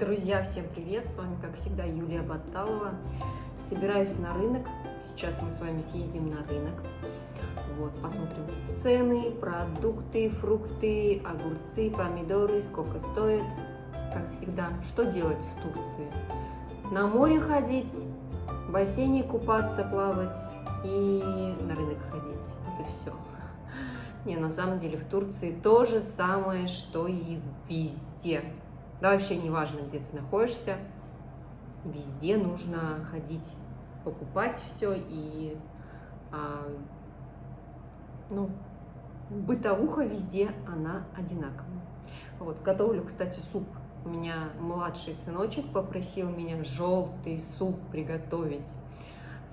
Друзья, всем привет! С вами, как всегда, Юлия Баталова. Собираюсь на рынок. Сейчас мы с вами съездим на рынок. Вот, посмотрим цены, продукты, фрукты, огурцы, помидоры, сколько стоит. Как всегда, что делать в Турции? На море ходить, в бассейне купаться, плавать и на рынок ходить. Вот и все. Не, на самом деле в Турции то же самое, что и везде. Да, вообще не важно, где ты находишься, везде нужно ходить, покупать все и, бытовуха везде, она одинаковая. Вот, готовлю, кстати, суп. У меня младший сыночек попросил меня желтый суп приготовить.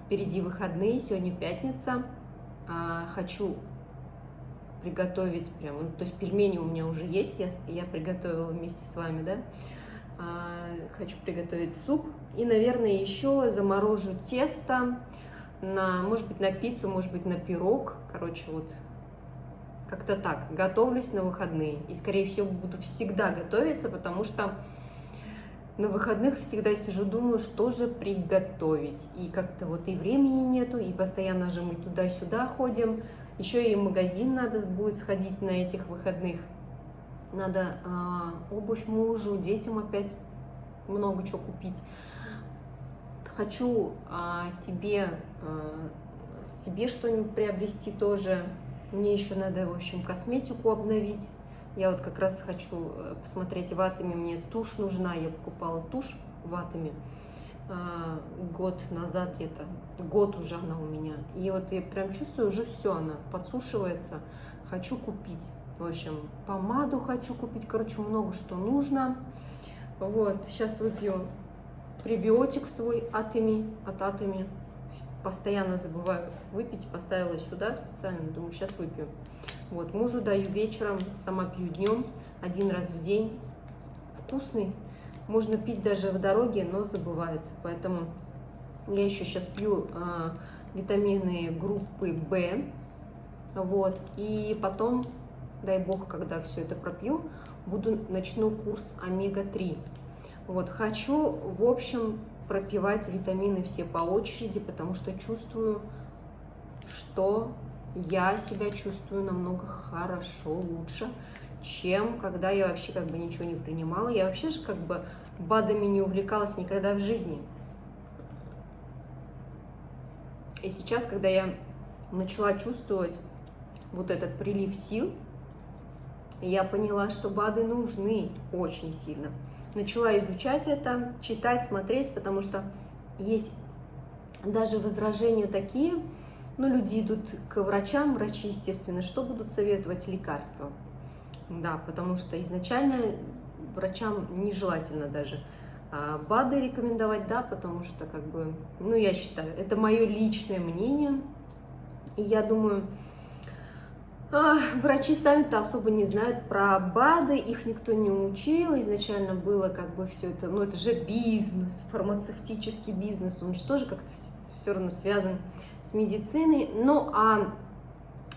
Впереди выходные, сегодня пятница, хочу приготовить прям, то есть пельмени у меня уже есть, я приготовила вместе с вами, да, хочу приготовить суп и, наверное, еще заморожу тесто на, может быть, на пиццу, может быть, на пирог, короче, вот как-то так, готовлюсь на выходные и, скорее всего, буду всегда готовиться, потому что на выходных всегда сижу, думаю, что же приготовить, и как-то вот и времени нету, и постоянно же мы туда-сюда ходим. Еще и в магазин надо будет сходить на этих выходных. Надо обувь мужу, детям опять много чего купить. Хочу себе что-нибудь приобрести тоже. Мне еще надо, в общем, косметику обновить. Я вот как раз хочу посмотреть ватами. Мне тушь нужна. Я покупала тушь ватами год назад где-то, год уже она у меня. И вот я прям чувствую, уже все, она подсушивается. Хочу купить. В общем, помаду хочу купить. Короче, много что нужно. Вот, сейчас выпью пребиотик свой от Атами. Постоянно забываю выпить. Поставила сюда специально. Думаю, сейчас выпью. Вот, мужу даю вечером, сама пью днем, один раз в день. Вкусный. Можно пить даже в дороге, но забывается. Поэтому я еще сейчас пью витамины группы В. Вот. И потом, дай бог, когда все это пропью, начну курс омега-3. Вот. Хочу, в общем, пропивать витамины все по очереди, потому что чувствую, что я себя чувствую намного хорошо, лучше, чем когда я вообще как бы ничего не принимала. Я вообще же как бы БАДами не увлекалась никогда в жизни. И сейчас, когда я начала чувствовать вот этот прилив сил, я поняла, что БАДы нужны очень сильно. Начала изучать это, читать, смотреть, потому что есть даже возражения такие, люди идут к врачам, врачи, естественно, что будут советовать? Лекарства. Да, потому что изначально врачам нежелательно даже БАДы рекомендовать, да, потому что, как бы, я считаю, это мое личное мнение, и я думаю, врачи сами-то особо не знают про БАДы, их никто не учил, изначально было как бы все это, это же бизнес, фармацевтический бизнес, он же тоже как-то все равно связан с медициной, а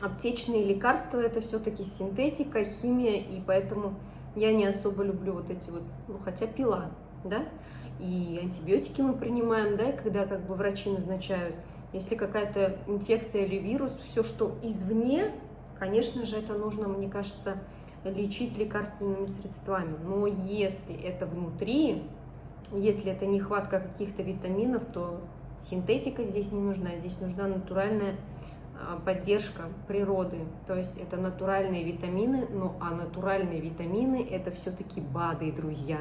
аптечные лекарства это все-таки синтетика, химия, и поэтому я не особо люблю вот эти вот, хотя пила, да, и антибиотики мы принимаем, да, и когда как бы врачи назначают, если какая-то инфекция или вирус, все, что извне, конечно же, это нужно, мне кажется, лечить лекарственными средствами, но если это внутри, если это нехватка каких-то витаминов, то синтетика здесь не нужна, здесь нужна натуральная поддержка природы, то есть это натуральные витамины, а натуральные витамины это все-таки БАДы, друзья.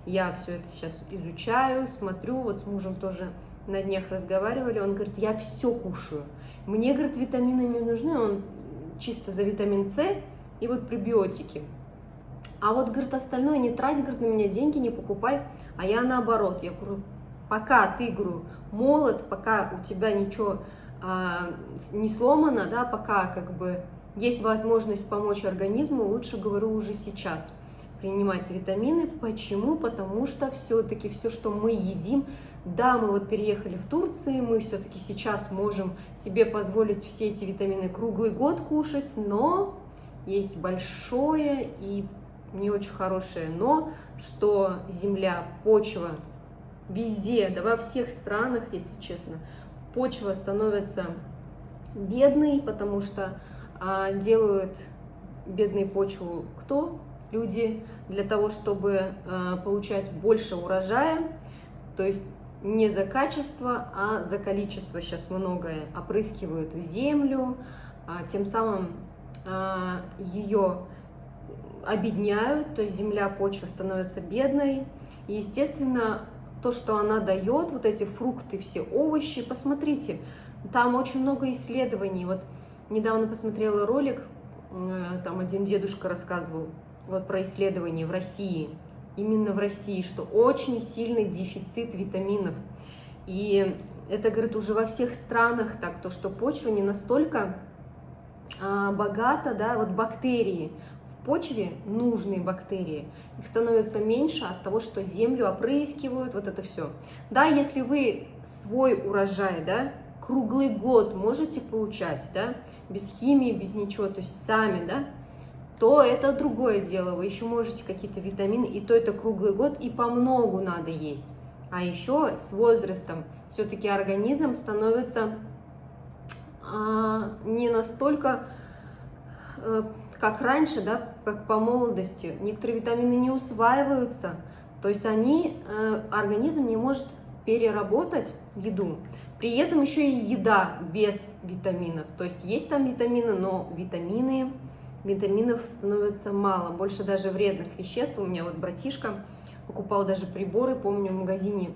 Я все это сейчас изучаю, смотрю, вот с мужем тоже на днях разговаривали, он говорит, я все кушаю, мне, говорит, витамины не нужны, он чисто за витамин С и вот пребиотики, а вот, говорит, остальное не трать, говорит, на меня деньги не покупай, а я наоборот, я говорю, пока ты, говорю, молод, пока у тебя ничего не сломано, да, пока как бы есть возможность помочь организму, лучше, говорю, уже сейчас принимать витамины. Почему? Потому что все-таки все, что мы едим, да, мы вот переехали в Турцию, мы все-таки сейчас можем себе позволить все эти витамины круглый год кушать, но есть большое и не очень хорошее, но что земля, почва, везде, да во всех странах, если честно, почва становится бедной, потому что делают бедной почву кто? Люди, для того, чтобы получать больше урожая, то есть не за качество, а за количество сейчас многое опрыскивают в землю, тем самым ее обедняют, то есть земля, почва становится бедной. И, естественно, то, что она дает, вот эти фрукты, все овощи, посмотрите, там очень много исследований. Вот недавно посмотрела ролик, там один дедушка рассказывал вот про исследования в России, именно в России, что очень сильный дефицит витаминов. И это, говорит, уже во всех странах так, то, что почва не настолько богата, да, вот бактерии. В почве нужные бактерии, их становится меньше от того, что землю опрыскивают, вот это все. Да, если вы свой урожай, да, круглый год можете получать, да, без химии, без ничего, то есть сами, да, то это другое дело. Вы еще можете какие-то витамины, и то это круглый год, и по многу надо есть. А еще с возрастом все-таки организм становится не настолько, как раньше, да, как по молодости. Некоторые витамины не усваиваются, то есть организм не может переработать еду. При этом еще и еда без витаминов. То есть есть там витамины, но витаминов становится мало. Больше даже вредных веществ. У меня вот братишка покупал даже приборы, помню, в магазине,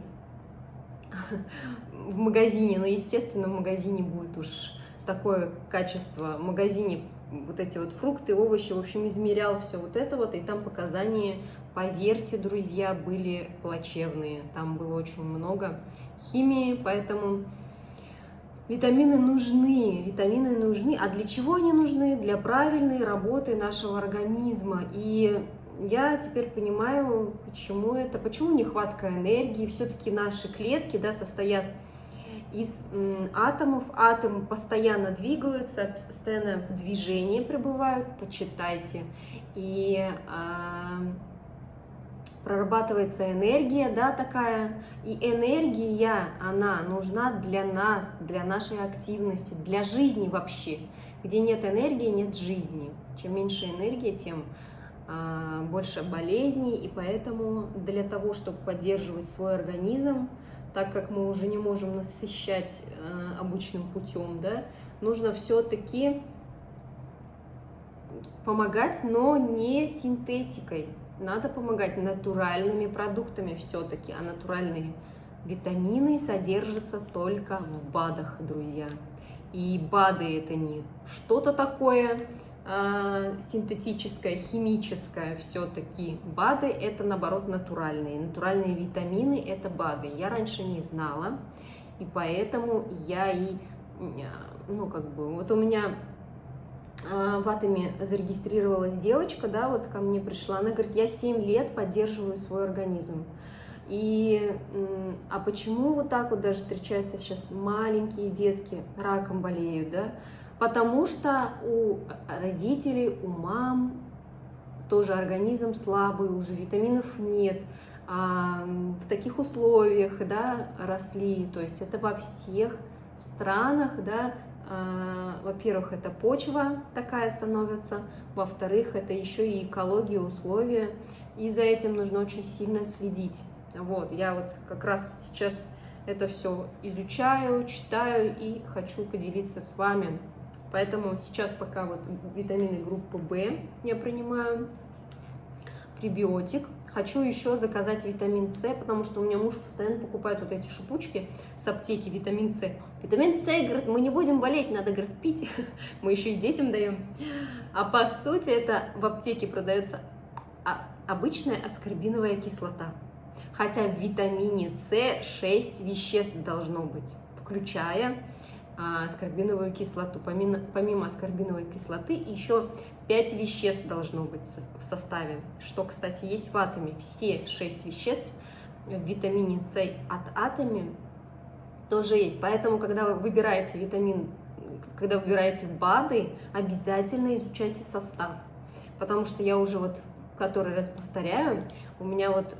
но, естественно, в магазине будет уж такое качество. В магазине вот эти вот фрукты, овощи, в общем, измерял все вот это вот, и там показания, поверьте, друзья, были плачевные. Там было очень много химии, поэтому витамины нужны. А для чего они нужны? Для правильной работы нашего организма. И я теперь понимаю, почему нехватка энергии. Все-таки наши клетки, да, состоят из атомов. Атомы постоянно двигаются, постоянно в движении пребывают, почитайте. И прорабатывается энергия, да, такая. И энергия, она нужна для нас, для нашей активности, для жизни вообще. Где нет энергии, нет жизни. Чем меньше энергии, тем больше болезней. И поэтому для того, чтобы поддерживать свой организм, так как мы уже не можем насыщать обычным путем, да, нужно все-таки помогать, но не синтетикой. Надо помогать натуральными продуктами все-таки, а натуральные витамины содержатся только в БАДах, друзья. И БАДы это не что-то такое синтетическое, химическое, все-таки БАДы это, наоборот, натуральные. Натуральные витамины это БАДы. Я раньше не знала, и поэтому я вот у меня в Атоме зарегистрировалась девочка, да, вот ко мне пришла, она говорит, я 7 лет поддерживаю свой организм. А почему вот так вот даже встречаются сейчас маленькие детки, раком болеют, да? Потому что у родителей, у мам тоже организм слабый, уже витаминов нет, в таких условиях, да, росли, то есть это во всех странах, да. Во-первых, это почва такая становится, во-вторых, это еще и экология, условия, и за этим нужно очень сильно следить. Вот, я вот как раз сейчас это все изучаю, читаю и хочу поделиться с вами. Поэтому сейчас пока вот витамины группы В я принимаю, пребиотик. Хочу еще заказать витамин С, потому что у меня муж постоянно покупает вот эти шипучки с аптеки, витамин С. Витамин С, говорит, мы не будем болеть, надо, говорит, пить. Мы еще и детям даем. А по сути это в аптеке продается обычная аскорбиновая кислота. Хотя в витамине С 6 веществ должно быть, включая аскорбиновую кислоту. Помимо аскорбиновой кислоты еще 5 веществ должно быть в составе, что, кстати, есть в Атоме. Все 6 веществ в витамине С от Атоме тоже есть. Поэтому, когда вы выбираете когда выбираете БАДы, обязательно изучайте состав. Потому что я уже вот который раз повторяю. У меня вот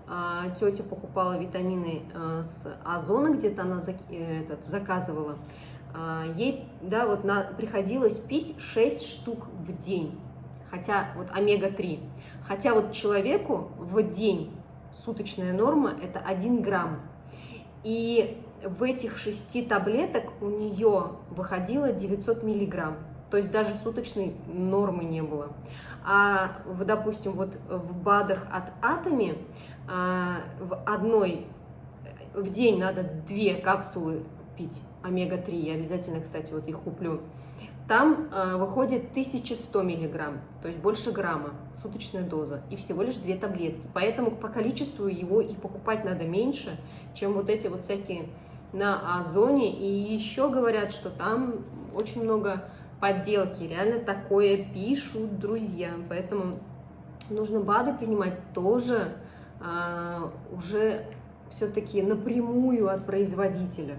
тетя покупала витамины с Озона, где-то она заказывала. Ей, да, вот приходилось пить 6 штук в день, хотя вот омега-3. Хотя вот человеку в день суточная норма – это 1 грамм. И в этих 6 таблеток у нее выходило 900 миллиграмм. То есть даже суточной нормы не было. А, допустим, вот в БАДах от Atomy в день надо 2 капсулы пить омега-3. Я обязательно, кстати, вот их куплю. Там выходит 1100 миллиграмм, то есть больше грамма, суточная доза, и всего лишь 2 таблетки. Поэтому по количеству его и покупать надо меньше, чем вот эти вот всякие на Озоне. И еще говорят, что там очень много подделки, реально такое пишут друзья. Поэтому нужно БАДы принимать тоже уже все-таки напрямую от производителя.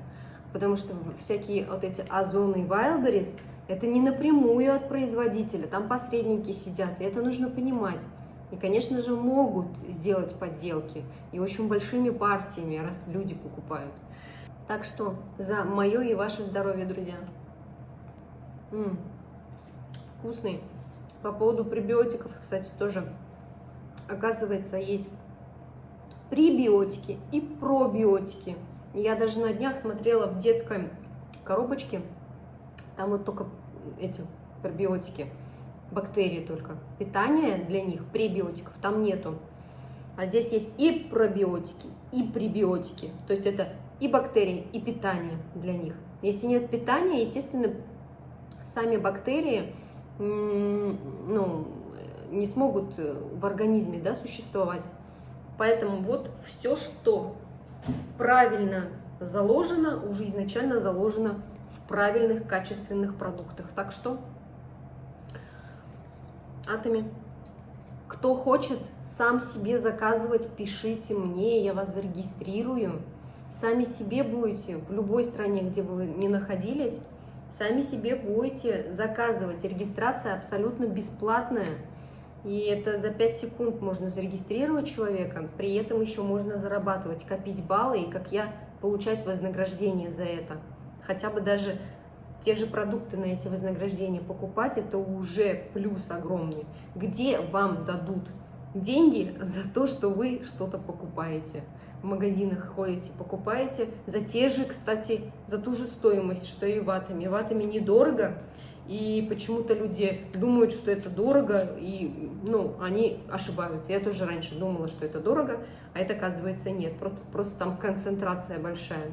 Потому что всякие вот эти Озоны и Wildberries это не напрямую от производителя, там посредники сидят, и это нужно понимать. И, конечно же, могут сделать подделки, и очень большими партиями, раз люди покупают. Так что за мое и ваше здоровье, друзья. Вкусный. По поводу пребиотиков, кстати, тоже, оказывается, есть пребиотики и пробиотики. Я даже на днях смотрела в детской коробочке, там вот только эти пробиотики, бактерии только. Питание для них, пребиотиков, там нету. А здесь есть и пробиотики, и пребиотики. То есть это и бактерии, и питание для них. Если нет питания, естественно, сами бактерии не смогут в организме, да, существовать. Поэтому вот все, что правильно заложено, уже изначально заложено в правильных качественных продуктах. Так что Atomy. Кто хочет сам себе заказывать, пишите мне, я вас зарегистрирую. Сами себе будете в любой стране, где бы вы ни находились, сами себе будете заказывать. Регистрация абсолютно бесплатная. И это за 5 секунд можно зарегистрировать человека, при этом еще можно зарабатывать, копить баллы и, как я, получать вознаграждение за это. Хотя бы даже те же продукты на эти вознаграждения покупать, это уже плюс огромный. Где вам дадут деньги за то, что вы что-то покупаете? В магазинах ходите, покупаете за те же, кстати, за ту же стоимость, что и в Atomy. В Atomy недорого. И почему-то люди думают, что это дорого, и, они ошибаются. Я тоже раньше думала, что это дорого, а это, оказывается, нет. Просто там концентрация большая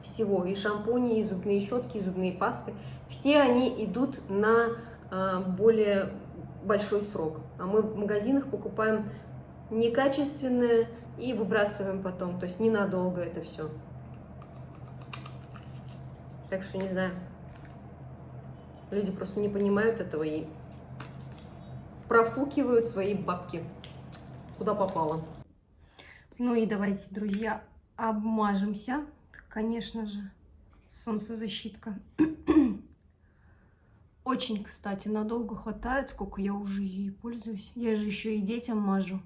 всего. И шампуни, и зубные щетки, и зубные пасты. Все они идут на более большой срок. А мы в магазинах покупаем некачественное и выбрасываем потом. То есть ненадолго это все. Так что не знаю. Люди просто не понимают этого и профукивают свои бабки, куда попало. Ну и давайте, друзья, обмажемся. Конечно же, солнцезащитка. Очень, кстати, надолго хватает, сколько я уже ей пользуюсь. Я же еще и детям мажу.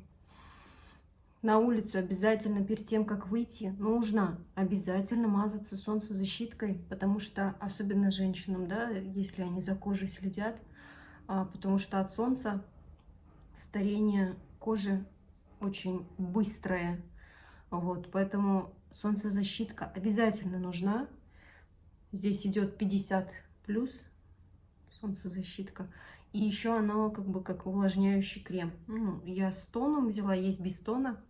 На улицу обязательно перед тем, как выйти, нужно обязательно мазаться солнцезащиткой, потому что, особенно женщинам, да, если они за кожей следят, потому что от солнца старение кожи очень быстрое, вот, поэтому солнцезащитка обязательно нужна. Здесь идет 50 плюс солнцезащитка. И еще оно как увлажняющий крем. Я с тоном взяла, есть без тона.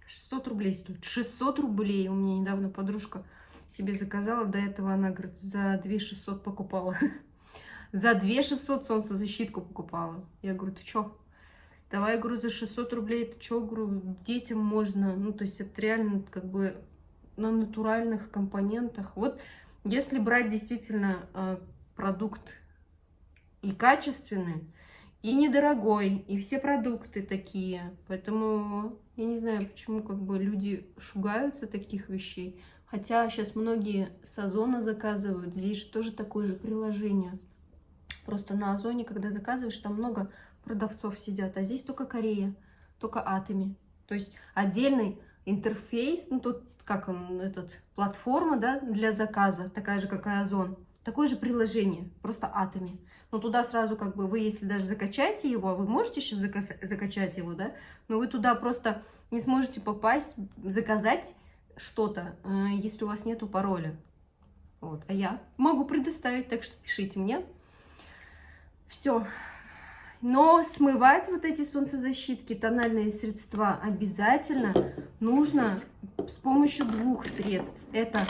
600 рублей стоит. 600 рублей. У меня недавно подружка себе заказала. До этого она, говорит, за 2600 покупала. За 2600 солнцезащитку покупала. Я говорю, ты что? Давай, я говорю, за 600 рублей. Это что, говорю, детям можно. То есть это реально на натуральных компонентах. Вот если брать действительно продукт и качественный, и недорогой, и все продукты такие. Поэтому я не знаю, почему люди шугаются таких вещей. Хотя сейчас многие с Озона заказывают. Здесь же тоже такое же приложение. Просто на Озоне, когда заказываешь, там много продавцов сидят, а здесь только Корея, только Atomy. То есть отдельный интерфейс, ну тут как он, платформа, да, для заказа, такая же, как и Озон. Такое же приложение, просто Atomy. Но туда сразу как бы вы, если даже закачаете его, вы можете сейчас закачать его, да, но вы туда просто не сможете попасть, заказать что-то, если у вас нету пароля. Вот. А я могу предоставить, так что пишите мне. Все. Но смывать вот эти солнцезащитки, тональные средства обязательно нужно с помощью двух средств. Это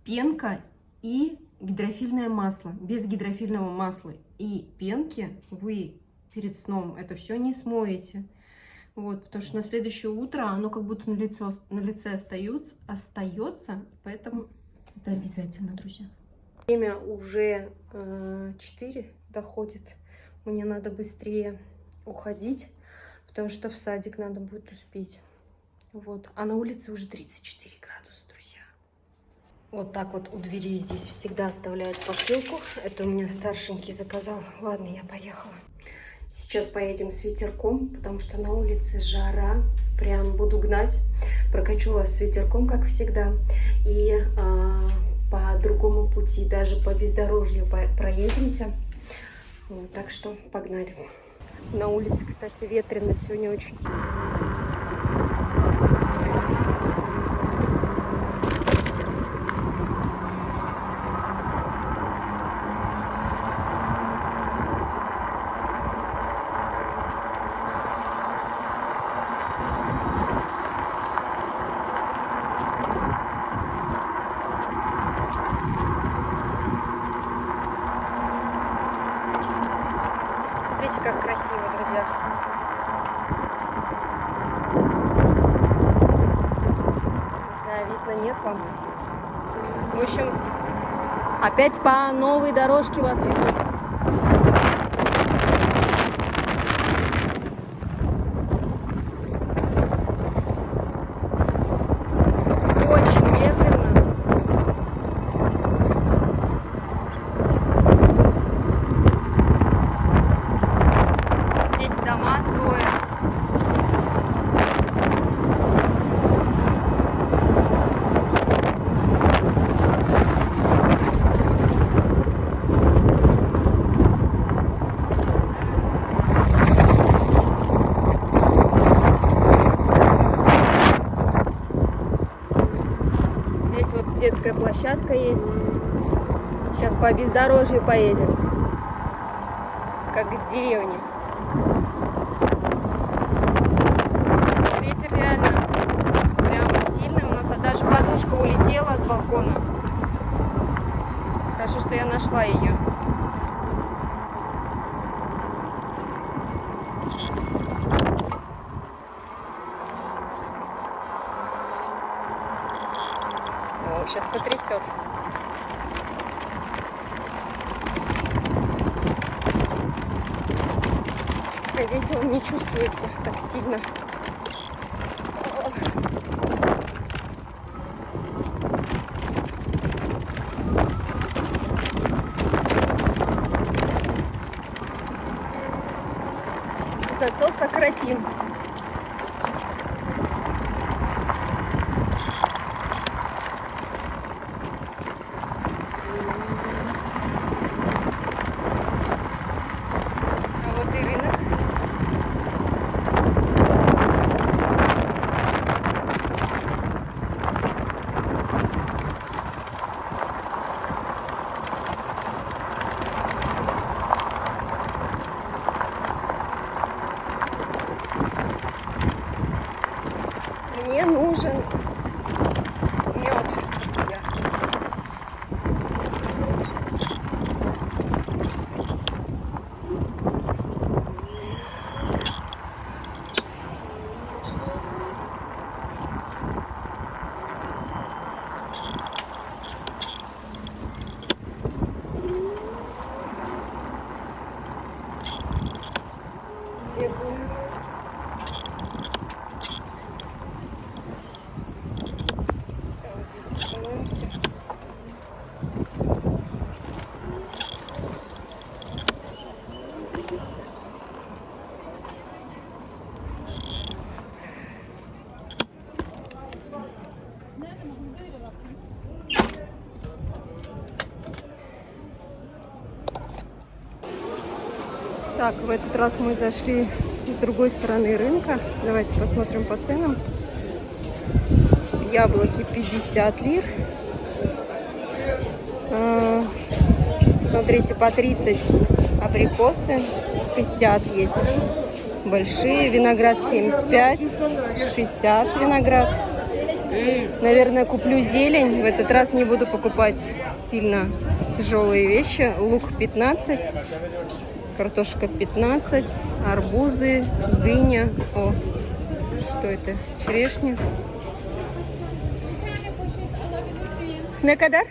пенка и гидрофильное масло. Без гидрофильного масла и пенки вы перед сном это все не смоете. Вот, потому что на следующее утро оно как будто на лице остается, поэтому это обязательно, друзья. Время уже 4 доходит. Мне надо быстрее уходить, потому что в садик надо будет успеть. Вот. А на улице уже 34 градуса, друзья. Вот так вот у двери здесь всегда оставляют посылку. Это у меня старшенький заказал. Ладно, я поехала. Сейчас поедем с ветерком, потому что на улице жара. Прям буду гнать. Прокачу вас с ветерком, как всегда. И по другому пути, даже по бездорожью проедемся. Вот, так что погнали. На улице, кстати, ветрено сегодня очень. Смотрите, как красиво, друзья. Не знаю, видно, нет вам. В общем, опять по новой дорожке вас везу. Очень ветрено. Здесь дома строят. Здесь вот детская площадка есть. Сейчас по бездорожью поедем. Как в деревне. Ветер реально прям сильный. У нас даже подушка улетела с балкона. Хорошо, что я нашла ее. О, сейчас потрясет. Надеюсь, он не чувствуется так сильно. Зато сократим. А вот и рынок. Мне нужен мед, друзья. Где будем? Вот здесь остановимся. Так, в этот раз мы зашли с другой стороны рынка. Давайте посмотрим по ценам. Яблоки 50 лир. Смотрите, по 30 абрикосы, 50 есть большие, виноград 75, 60 виноград. Наверное, куплю зелень. В этот раз не буду покупать сильно тяжелые вещи. Лук 15, картошка 15, арбузы, дыня. О, что это? Черешня. На кадар?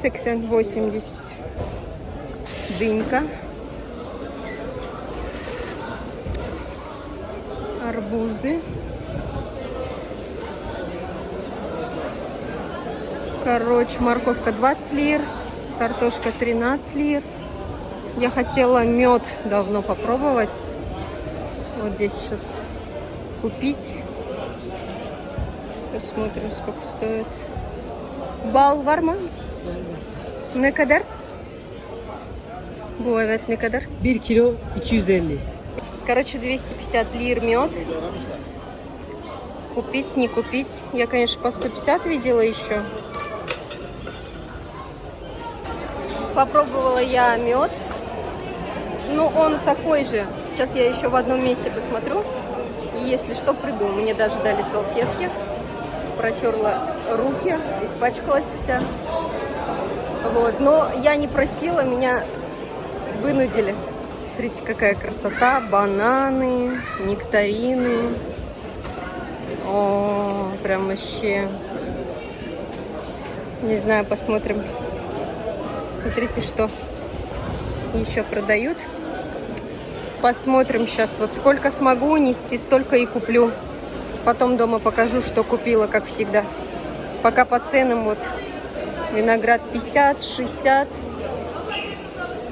60, 80. Дынька. Арбузы. Короче, морковка 20 лир, картошка 13 лир. Я хотела мед давно попробовать. Вот здесь сейчас купить. Посмотрим, сколько стоит. Бал варма? Ne kadar? Bu evet ne kadar? 1 kilo 250. Короче, 250 лир мед. Купить, не купить. Я, конечно, по 150 видела еще. Попробовала я мед. Ну, он такой же. Сейчас я еще в одном месте посмотрю. И если что, приду. Мне даже дали салфетки. Протерла руки, испачкалась вся. Вот. Но я не просила, меня вынудили. Смотрите, какая красота. Бананы, нектарины. О, прям вообще. Не знаю, посмотрим. Смотрите, что еще продают. Посмотрим сейчас. Вот сколько смогу унести, столько и куплю. Потом дома покажу, что купила, как всегда. Пока по ценам вот виноград 50, 60.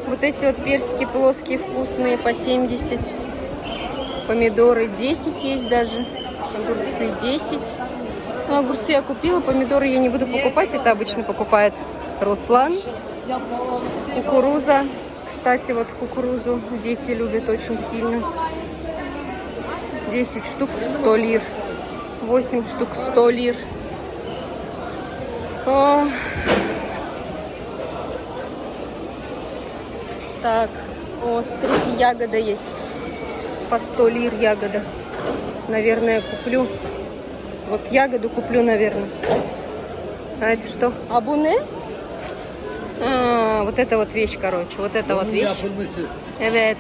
Вот эти вот персики плоские, вкусные, по 70. Помидоры 10 есть даже. Огурцы 10. Ну, огурцы я купила, помидоры я не буду покупать. Это обычно покупает Руслан. Кукуруза. Кстати, вот кукурузу дети любят очень сильно. 10 штук 100 лир. 8 штук 100 лир. О. Так, о, смотрите, ягода есть. По 100 лир ягода. Наверное, куплю. Вот ягоду куплю, наверное. А это что? Абуне? А, вот эта вот вещь, короче. Вот эта вот вещь. Evet.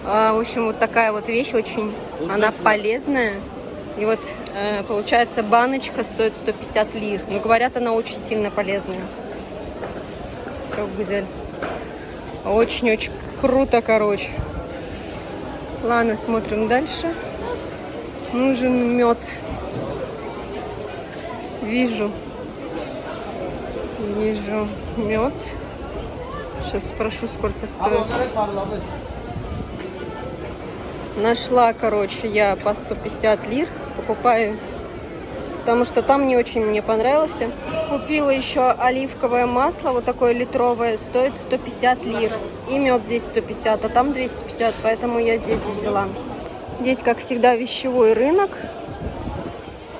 В общем, вот такая вот вещь очень, она полезная. И вот, получается, баночка стоит 150 лир. Но говорят, она очень сильно полезная. Как гузель. Очень-очень круто, короче. Ладно, смотрим дальше. Нужен мед. Вижу мед. Сейчас спрошу, сколько стоит. Нашла, короче, я по 150 лир. Покупаю, потому что там не очень мне понравилось. Купила еще оливковое масло, вот такое литровое, стоит 150 лир. И мед здесь 150, а там 250, поэтому я здесь взяла. Здесь, как всегда, вещевой рынок.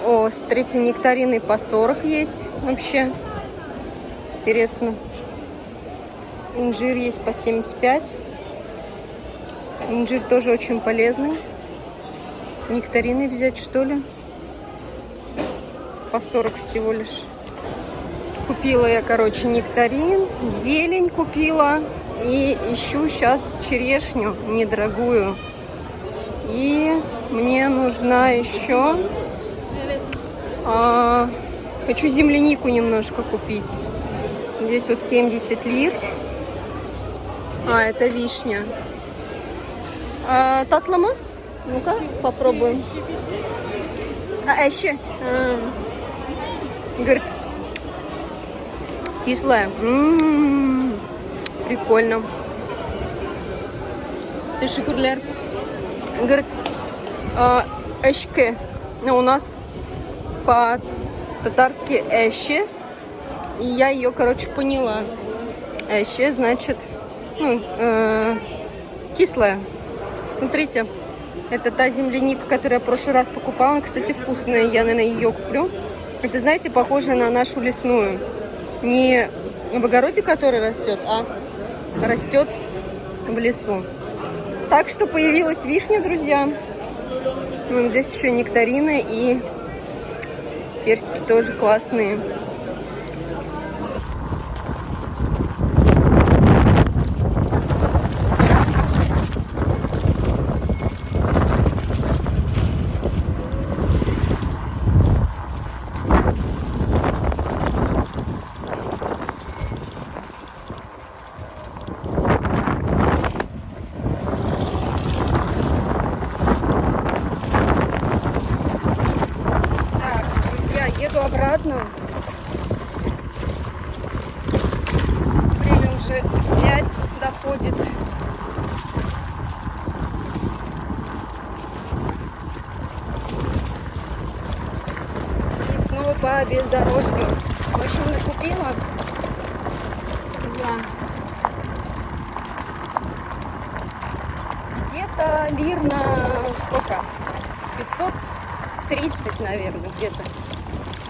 О, смотрите, нектарины по 40 есть вообще. Интересно. Инжир есть по 75. Инжир тоже очень полезный. Нектарины взять, что ли? По 40 всего лишь. Купила я, короче, нектарин. Зелень купила. И ищу сейчас черешню недорогую. И мне нужна еще... хочу землянику немножко купить. Здесь вот 70 лир. А, это вишня. Татлама? Ну-ка, попробуем. Эши. Говорит, кислая. Прикольно. Тешикурлер. Говорит, эшке. Но у нас по-татарски эши. И я ее, короче, поняла. Эши, значит, ну, кислая. Смотрите, это та земляника, которую я в прошлый раз покупала. Она, кстати, вкусная, я, наверное, ее куплю. Это, знаете, похоже на нашу лесную. Не в огороде, который растет, а растет в лесу. Так что появилась вишня, друзья. Вон здесь еще нектарины и персики тоже классные. Обратно. Время уже 5 доходит. И снова по бездорожью. В общем, накупила я где-то лир на сколько? 530, наверное, где-то.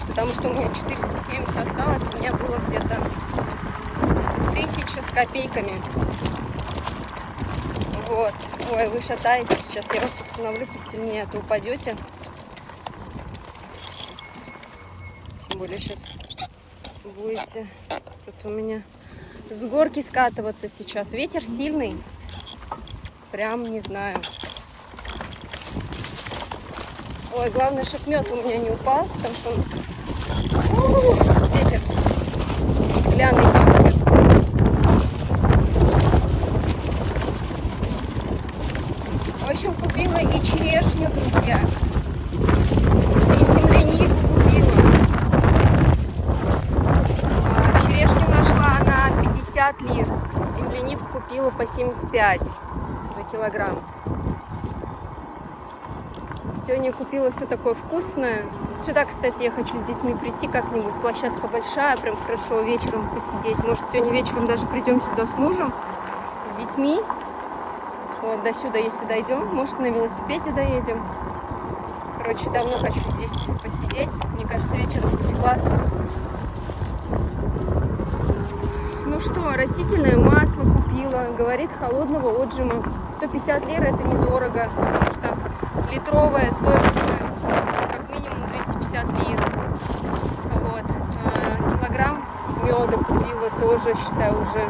Потому что у меня 470 осталось, у меня было где-то 1000 с копейками. Вот. Ой, вы шатаетесь. Сейчас я вас установлю посильнее, а то упадете. Сейчас. Тем более сейчас будете тут у меня с горки скатываться сейчас. Ветер сильный. Прям не знаю. Ой, главное, чтоб мед у меня не упал, потому что он... Ветер стеклянный камень. В общем, купила и черешню, друзья. И землянику купила. Черешню нашла на 50 лир. Землянику купила по 75 за килограмм. Сегодня купила все такое вкусное. Сюда, кстати, я хочу с детьми прийти как-нибудь. Площадка большая, прям хорошо вечером посидеть. Может, сегодня вечером даже придем сюда с мужем, с детьми. Вот, до сюда, если дойдем. Может, на велосипеде доедем. Короче, давно хочу здесь посидеть. Мне кажется, вечером здесь классно. Ну что, растительное масло купила. Говорит, холодного отжима. 150 лир это недорого, потому что литровая стоит уже как минимум 250 лир. Вот. Килограмм меда купила тоже, считаю, уже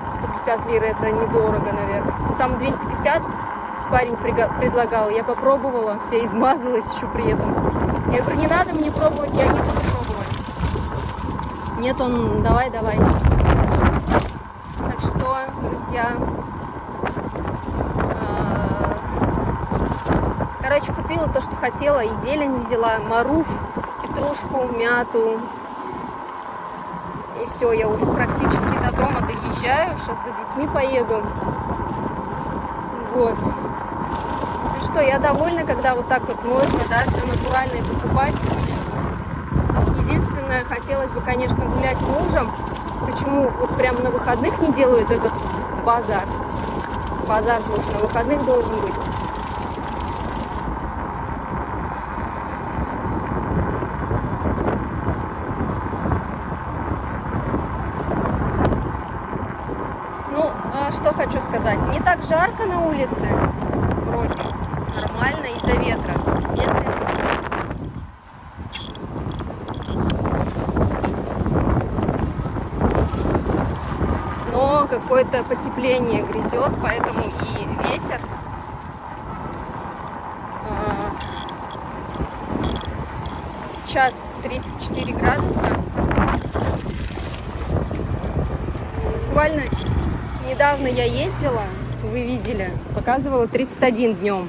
150 лир. Это недорого, наверное. Там 250 парень предлагал. Я попробовала, вся измазалась еще при этом. Я говорю, не надо мне пробовать, я не буду пробовать. Нет, он, давай. Так что, друзья, короче, купила то, что хотела, и зелень взяла, маруф, петрушку, мяту. И все, я уже практически до дома доезжаю, сейчас за детьми поеду. Вот. Ну что, я довольна, когда вот так вот можно, да, все натуральное покупать. Единственное, хотелось бы, конечно, гулять с мужем. Почему вот прям на выходных не делают этот базар? Базар же уж на выходных должен быть. Ну, что хочу сказать. Не так жарко на улице, вроде. Нормально из-за ветра. Какое-то потепление грядет, поэтому и ветер. Сейчас 34 градуса. Буквально недавно я ездила, вы видели, показывала 31 днем.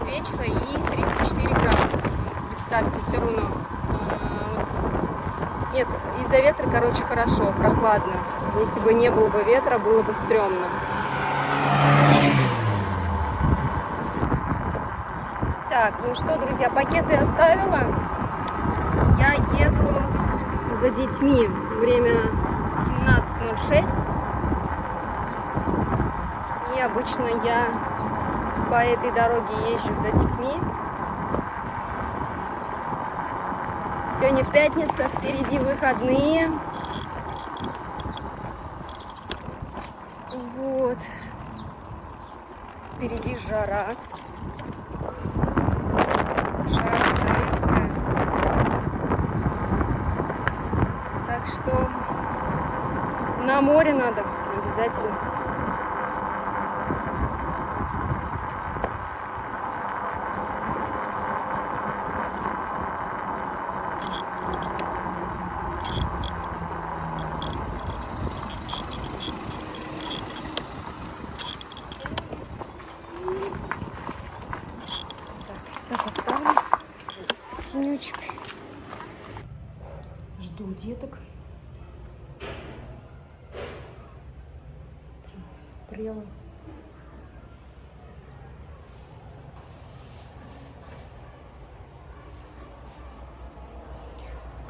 Вечера и 34 градуса. Представьте, все равно. Вот. Из-за ветра, короче, хорошо, прохладно. Если бы не было бы ветра, было бы стрёмно. Так, ну что, друзья, пакеты оставила. Я еду за детьми. Время 17:06. И обычно я по этой дороге езжу за детьми. Сегодня пятница, впереди выходные. Вот. Впереди жара. Жара жаринская. Так что на море надо обязательно. Сюда поставлю тенечек. Жду деток. Спрела.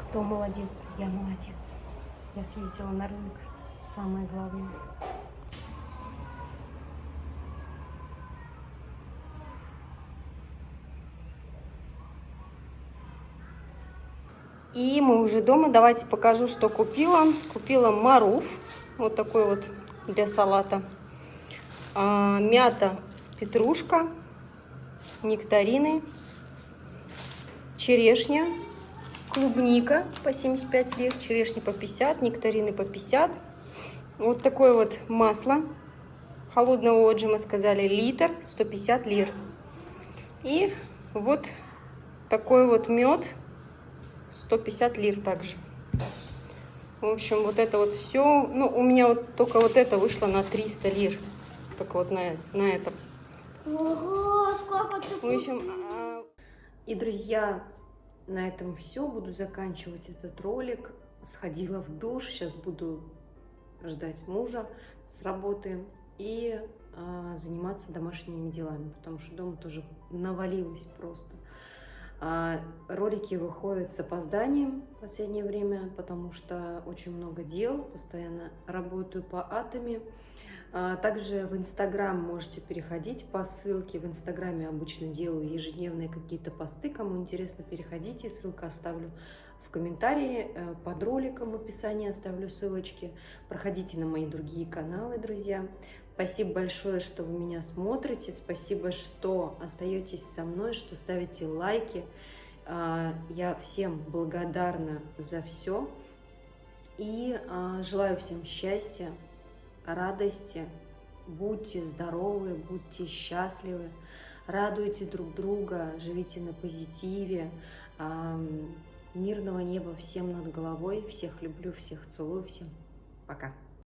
Кто молодец? Я молодец. Я съездила на рынок. Самое главное. И мы уже дома. Давайте покажу, что купила. Купила маруф. Вот такой вот для салата. Мята, петрушка, нектарины, черешня, клубника по 75 лир, черешня по 50, нектарины по 50. Вот такое вот масло холодного отжима, сказали, литр, 150 лир. И вот такой вот мед, 150 лир также. В общем, вот это вот все. Ну, у меня вот только вот это вышло на 300 лир. Только вот на этом. Ого, сколько ты В общем, И, друзья, на этом все. Буду заканчивать этот ролик. Сходила в душ. Сейчас буду ждать мужа с работы и заниматься домашними делами, потому что дома тоже навалилось просто. Ролики выходят с опозданием в последнее время, потому что очень много дел, постоянно работаю по атоме. Также в Инстаграм можете переходить по ссылке. В Инстаграме обычно делаю ежедневные какие-то посты. Кому интересно, переходите. Ссылку оставлю в комментарии. Под роликом в описании оставлю ссылочки. Проходите на мои другие каналы, друзья. Спасибо большое, что вы меня смотрите. Спасибо, что остаетесь со мной, что ставите лайки. Я всем благодарна за все. И желаю всем счастья, радости, будьте здоровы, будьте счастливы, радуйте друг друга, живите на позитиве, мирного неба всем над головой, всех люблю, всех целую, всем пока.